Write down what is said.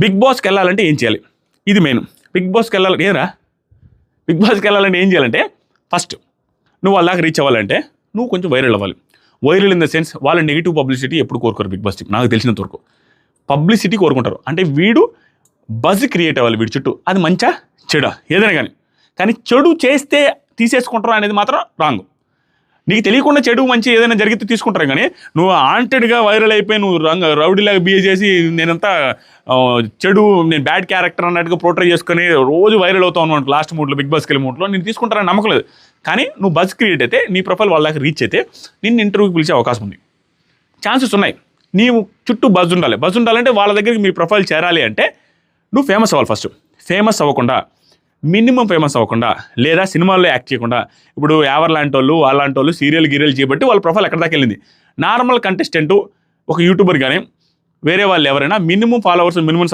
Big బాస్కి వెళ్ళాలంటే ఏం చేయాలి? ఇది మెయిన్. బిగ్ బాస్కి వెళ్ళాలి ఏరా బిగ్ బాస్కి వెళ్ళాలంటే ఏం చేయాలంటే ఫస్ట్ నువ్వు వాళ్ళ దాకా రీచ్ అవ్వాలంటే నువ్వు కొంచెం వైరల్ అవ్వాలి. వైరల్ ఇన్ ద సెన్స్ వాళ్ళ నెగిటివ్ పబ్లిసిటీ ఎప్పుడు కోరుకోరు బిగ్ బాస్ టీం, నాకు తెలిసినంత వరకు. పబ్లిసిటీ కోరుకుంటారు. అంటే వీడు బజ్ క్రియేట్ అవ్వాలి వీడి చుట్టూ. అది మంచా చెడా ఏదైనా కానీ చెడు చేస్తే తీసేసుకుంటారు అనేది మాత్రం రాంగ్. నీకు తెలియకుండా చెడు మంచి ఏదైనా జరిగితే తీసుకుంటారు. కానీ నువ్వు ఆంటెడ్గా వైరల్ అయిపోయి నువ్వు రౌడీలాగా బిహేవ్ చేసి నేనంతా చెడు, నేను బ్యాడ్ క్యారెక్టర్ అన్నట్టుగా పోర్ట్రే చేసుకుని రోజు వైరల్ అవుతావు అన్నమాట. లాస్ట్ మూడ్లో బిగ్ బాస్కి వెళ్ళి మూడ్లో నేను తీసుకుంటారని నమ్మకం లేదు. కానీ నువ్వు బజ్ క్రియేట్ అయితే నీ ప్రొఫైల్ వాళ్ళ దాకా రీచ్ అయితే నిన్ను ఇంటర్వ్యూకి పిలిచే అవకాశం ఉంది, ఛాన్సెస్ ఉన్నాయి. నీవు చుట్టూ బజ్ ఉండాలి. బజ్ ఉండాలంటే వాళ్ళ దగ్గరికి మీ ప్రొఫైల్ చేరాలి అంటే నువ్వు ఫేమస్ అవ్వాలి. ఫస్ట్ ఫేమస్ అవ్వకుండా, మినిమం ఫేమస్ అవ్వకుండా, లేదా సినిమాల్లో యాక్ట్ చేయకుండా, ఇప్పుడు ఎవరు లాంటి వాళ్ళు వాళ్ళంటి వాళ్ళు సీరియల్ చేయబట్టి వాళ్ళ ప్రొఫైల్ ఎక్కడ దాకా వెళ్ళింది. నార్మల్ కంటెస్టెంట్ ఒక యూట్యూబర్ కానీ వేరే వాళ్ళు ఎవరైనా మినిమం ఫాలోవర్స్, మినిమం